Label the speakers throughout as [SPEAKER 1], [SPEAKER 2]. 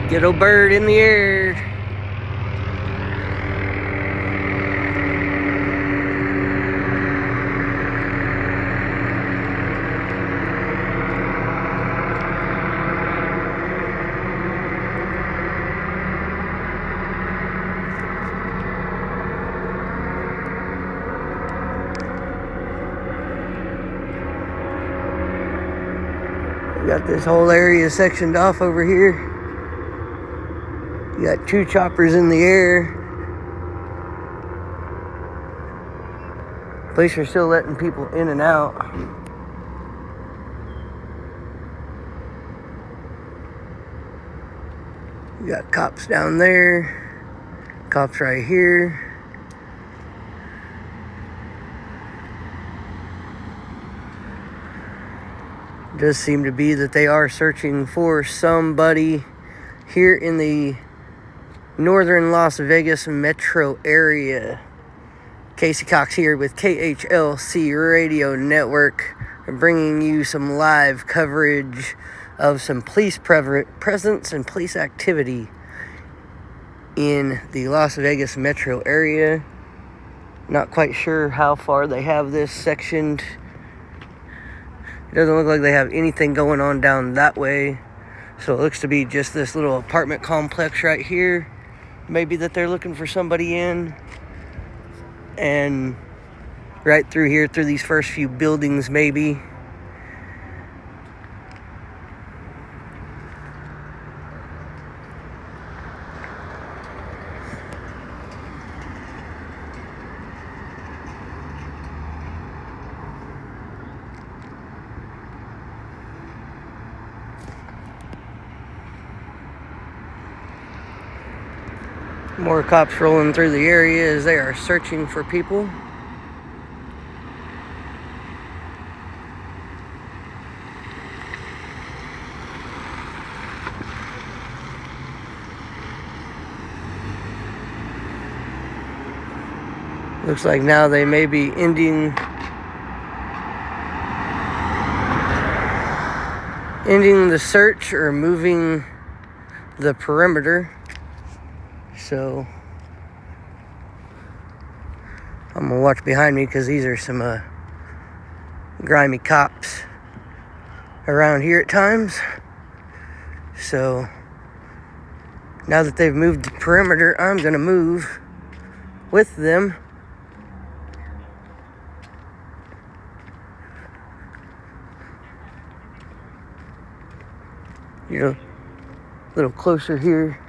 [SPEAKER 1] Ghetto bird in the air. We got this whole area sectioned off over here. You got 2 choppers in the air. Police are still letting people in and out. You got cops down there, cops right here. It does seem to be that they are searching for somebody here in the northern Las Vegas metro area. Casey Cox here with KHLC Radio Network, bringing you some live coverage of some police presence and police activity in the Las Vegas metro area. Not quite sure how far they have this sectioned. It doesn't look like they have anything going on down that way. So it looks to be just this little apartment complex right here. Maybe that they're looking for somebody in. And right through here, through these first few buildings maybe. More cops rolling through the area as they are searching for people. Looks like now they may be ending the search or moving the perimeter. So I'm gonna watch behind me because these are some grimy cops around here at times. So now that they've moved the perimeter, I'm gonna move with them. A little closer here.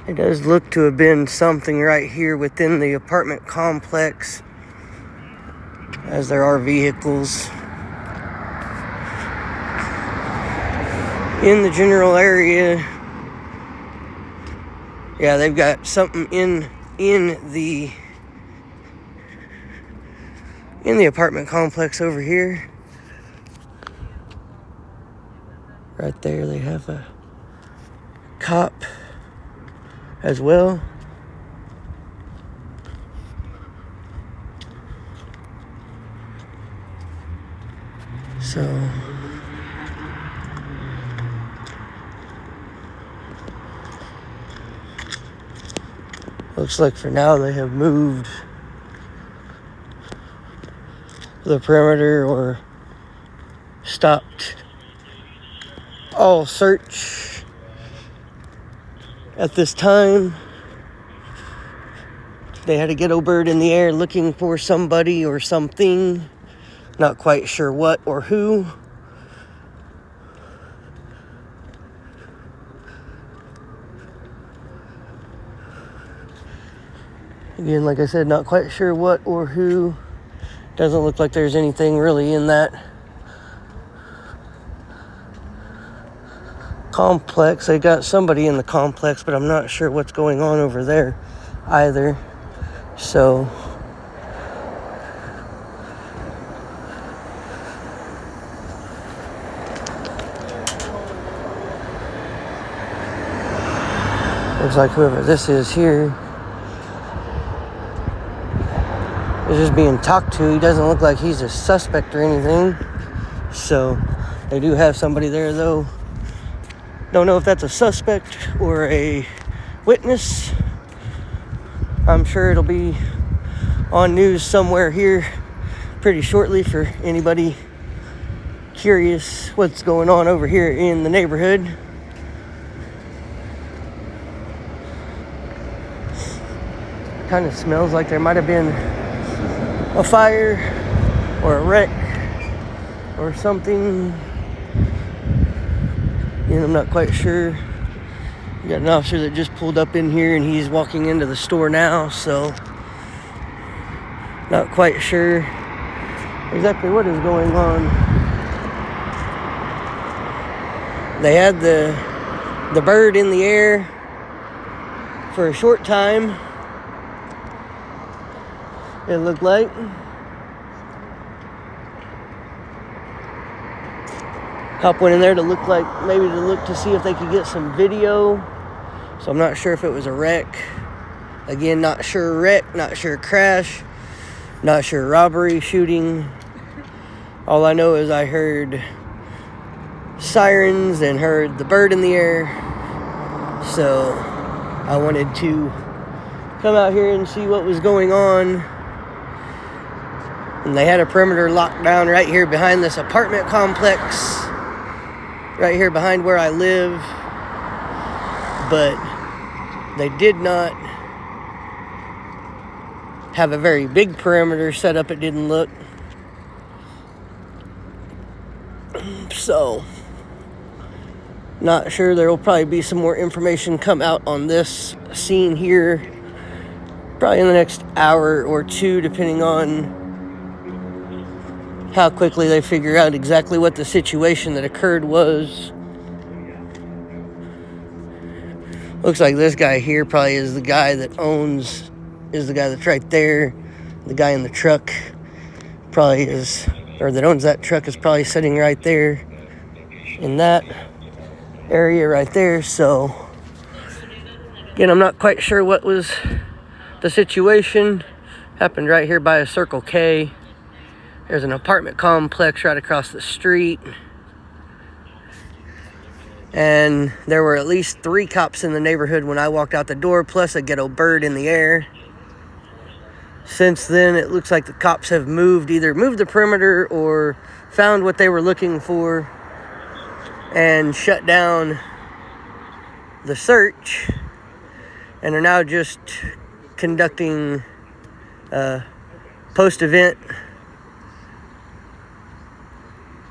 [SPEAKER 1] It does look to have been something right here within the apartment complex, as there are vehicles in the general area. Yeah, they've got something in the apartment complex over here. Right there, they have a cop as well. So looks like for now they have moved the perimeter or stopped all search at this time. They had a ghetto bird in the air looking for somebody or something. Not quite sure what or who. Again, like I said, not quite sure what or who. Doesn't look like there's anything really in that complex. They got somebody in the complex, but I'm not sure what's going on over there either. So looks like whoever this is here is just being talked to. He doesn't look like he's a suspect or anything. So they do have somebody there, though. Don't know if that's a suspect or a witness. I'm sure it'll be on news somewhere here pretty shortly for anybody curious what's going on over here in the neighborhood. Kind of smells like there might have been a fire or a wreck or something. And I'm not quite sure. We got an officer that just pulled up in here and he's walking into the store now, so not quite sure exactly what is going on. They had the bird in the air for a short time, it looked like. Cop went in there to look to see if they could get some video. So I'm not sure if it was a wreck. Again, not sure wreck, not sure crash, not sure robbery, shooting. All I know is I heard sirens and heard the bird in the air. So I wanted to come out here and see what was going on. And they had a perimeter locked down right here behind this apartment complex, right here behind where I live. But they did not have a very big perimeter set up, it didn't look. So, not sure. There will probably be some more information come out on this scene here probably in the next hour or two, depending on how quickly they figure out exactly what the situation that occurred was. Looks like this guy here probably is the guy that's right there. The guy in the truck probably is, or that owns that truck is probably sitting right there in that area right there. So, again, I'm not quite sure what was the situation. Happened right here by a Circle K. There's an apartment complex right across the street. And there were at least 3 cops in the neighborhood when I walked out the door, plus a ghetto bird in the air. Since then, it looks like the cops have either moved the perimeter or found what they were looking for and shut down the search, and are now just conducting post-event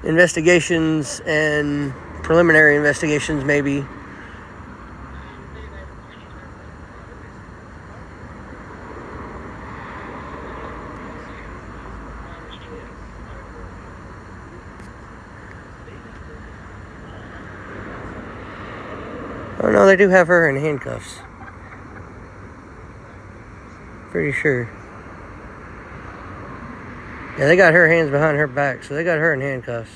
[SPEAKER 1] investigations and preliminary investigations, maybe. Oh no, they do have her in handcuffs. Pretty sure. Yeah, they got her hands behind her back, so they got her in handcuffs.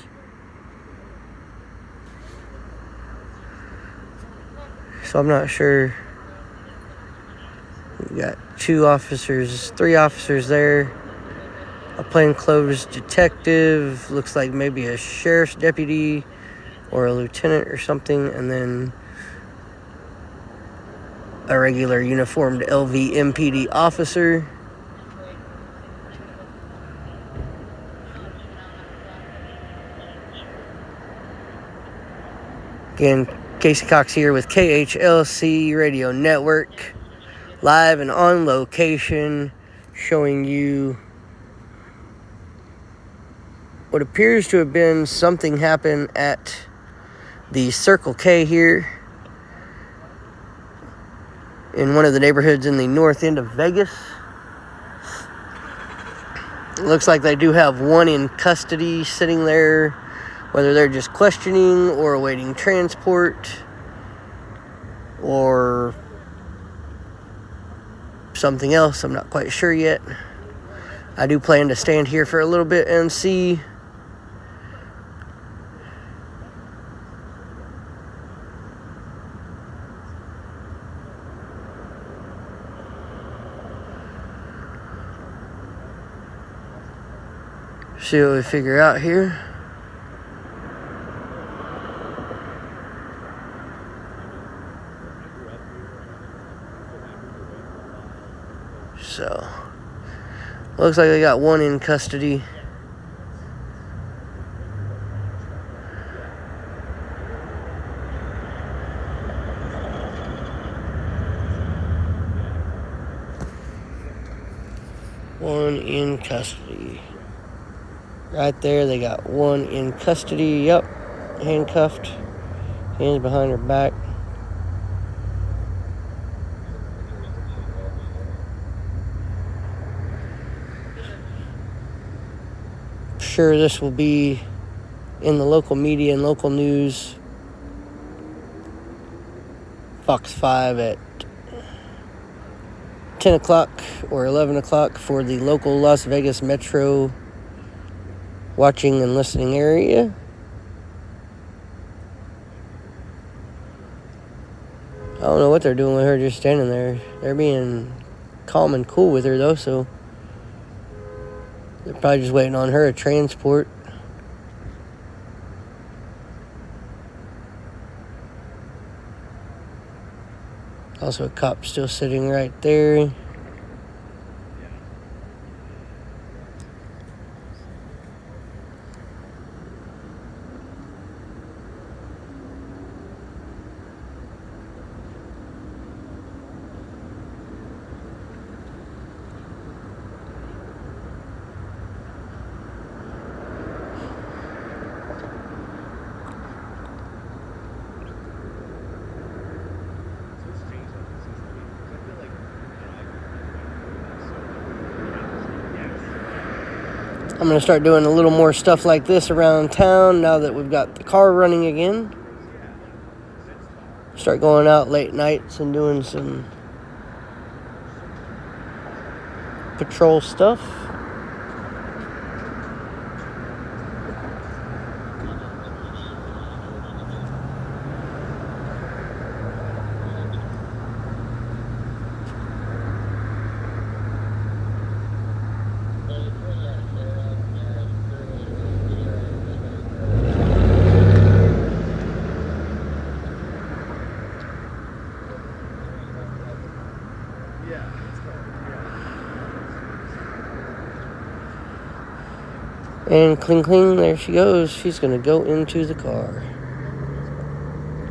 [SPEAKER 1] So I'm not sure. We got 3 officers there. A plainclothes detective, looks like maybe a sheriff's deputy or a lieutenant or something, and then a regular uniformed LVMPD officer. Again, Casey Cox here with KHLC Radio Network, live and on location, showing you what appears to have been something happen at the Circle K here in one of the neighborhoods in the north end of Vegas. It looks like they do have one in custody sitting there, whether they're just questioning or awaiting transport or something else. I'm not quite sure yet. I do plan to stand here for a little bit and see See what we figure out here. So, looks like they got one in custody. One in custody. Right there, they got one in custody. Yep, handcuffed, hands behind her back. Sure, this will be in the local media and local news. Fox 5 at 10 o'clock or 11 o'clock for the local Las Vegas Metro watching and listening area. I don't know what they're doing with her just standing there. They're being calm and cool with her though, so they're probably just waiting on her to transport. Also a cop still sitting right there. I'm going to start doing a little more stuff like this around town now that we've got the car running again. Start going out late nights and doing some patrol stuff. And cling cling, there she goes. She's going to go into the car.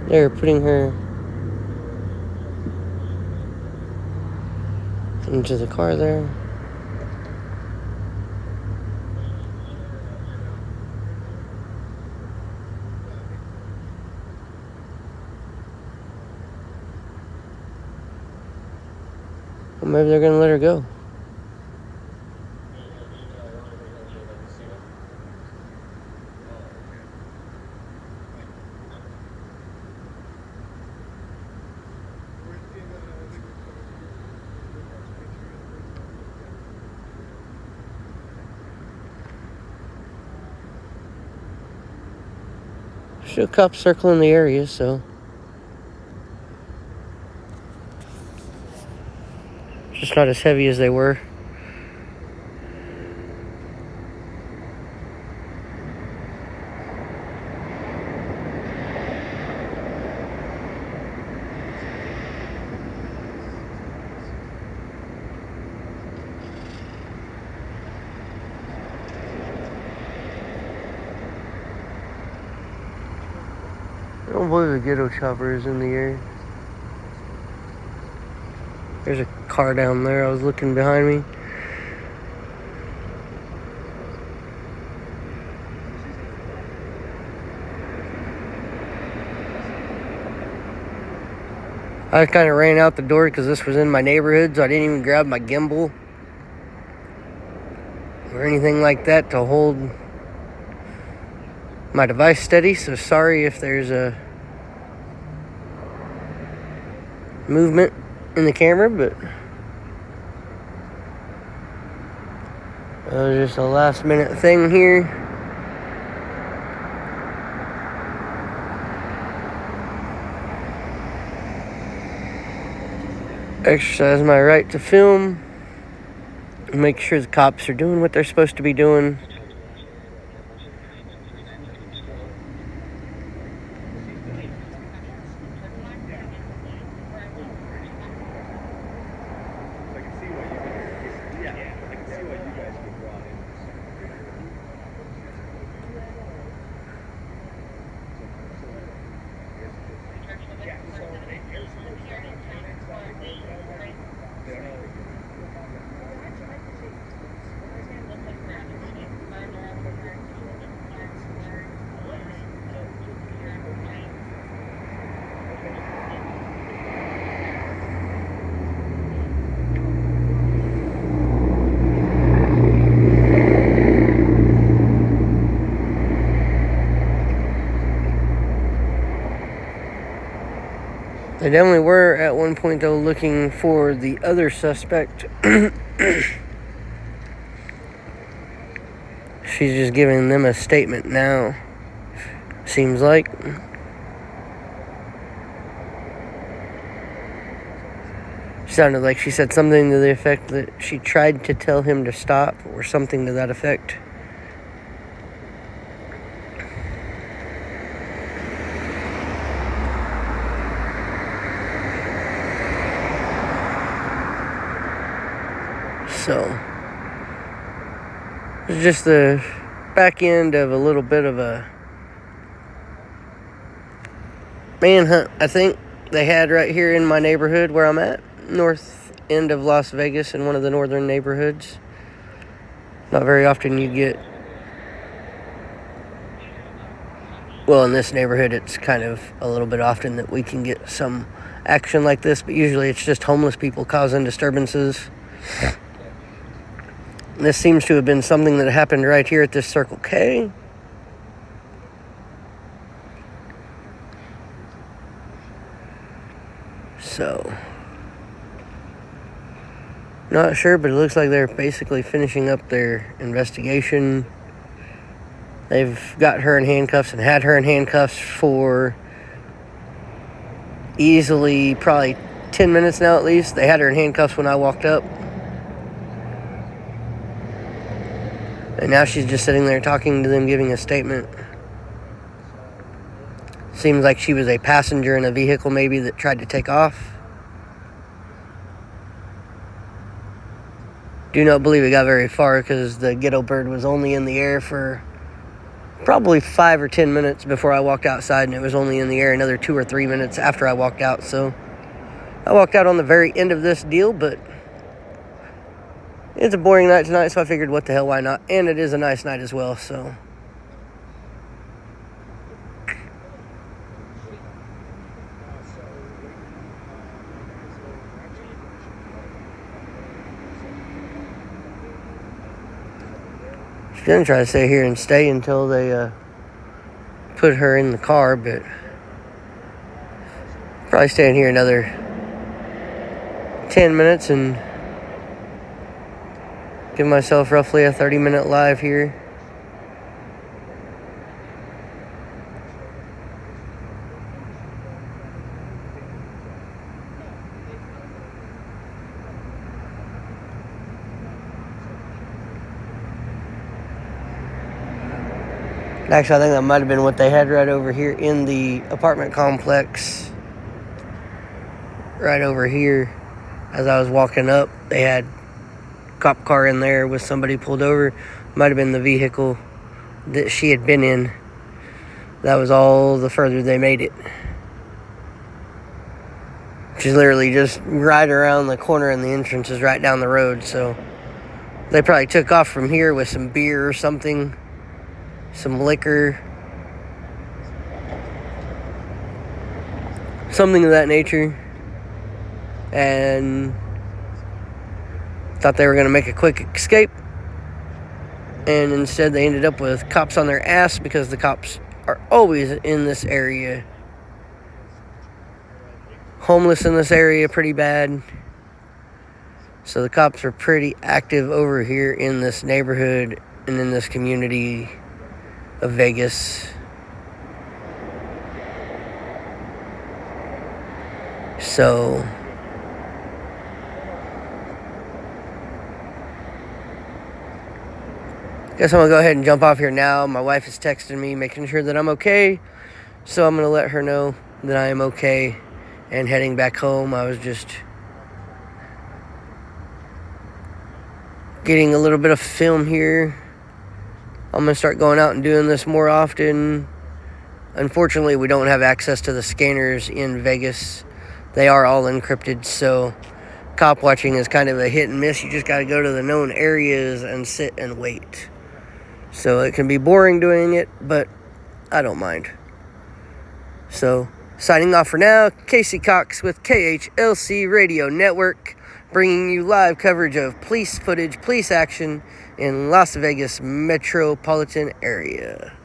[SPEAKER 1] They're putting her into the car there. Well, maybe they're going to let her go. Still cops circling the area, so just not as heavy as they were. I don't believe the ghetto chopper is in the air. There's a car down there. I was looking behind me. I kind of ran out the door because this was in my neighborhood, so I didn't even grab my gimbal or anything like that to hold my device steady. So sorry if there's a movement in the camera, but it was just a last minute thing here. Exercise my right to film. Make sure the cops are doing what they're supposed to be doing. They definitely were at one point, though, looking for the other suspect. She's just giving them a statement now, seems like. Sounded like she said something to the effect that she tried to tell him to stop, or something to that effect. So, it's just the back end of a little bit of a manhunt, I think, they had right here in my neighborhood where I'm at. North end of Las Vegas, in one of the northern neighborhoods. Not very often you get, well, in this neighborhood it's kind of a little bit often that we can get some action like this, but usually it's just homeless people causing disturbances. This seems to have been something that happened right here at this Circle K. So, not sure, but it looks like they're basically finishing up their investigation. They've got her in handcuffs and had her in handcuffs for easily probably 10 minutes now at least. They had her in handcuffs when I walked up. And now she's just sitting there talking to them, giving a statement. Seems like she was a passenger in a vehicle maybe that tried to take off. Do not believe it got very far, because the ghetto bird was only in the air for probably 5 or 10 minutes before I walked outside, and it was only in the air another 2 or 3 minutes after I walked out. So I walked out on the very end of this deal, but it's a boring night tonight, so I figured what the hell, why not? And it is a nice night as well, so. She's gonna try to stay here and stay until they put her in the car, but probably staying here another 10 minutes and give myself roughly a 30-minute live here. Actually, I think that might have been what they had right over here in the apartment complex. Right over here, as I was walking up, they had a cop car in there with somebody pulled over. Might have been the vehicle that she had been in. That was all the further they made it. She's literally just right around the corner, and the entrance is right down the road. So they probably took off from here with some beer or something. Some liquor, something of that nature, and thought they were going to make a quick escape, and instead they ended up with cops on their ass, because the cops are always in this area. Homeless in this area pretty bad, so the cops are pretty active over here in this neighborhood and in this community of Vegas. So guess I'm gonna go ahead and jump off here now. My wife is texting me, making sure that I'm okay, so I'm gonna let her know that I am okay and heading back home. I was just getting a little bit of film here. I'm going to start going out and doing this more often. Unfortunately, we don't have access to the scanners in Vegas. They are all encrypted, so cop watching is kind of a hit and miss. You just got to go to the known areas and sit and wait. So it can be boring doing it, but I don't mind. So, signing off for now, Casey Cox with KHLC Radio Network, bringing you live coverage of police footage, police action in Las Vegas metropolitan area.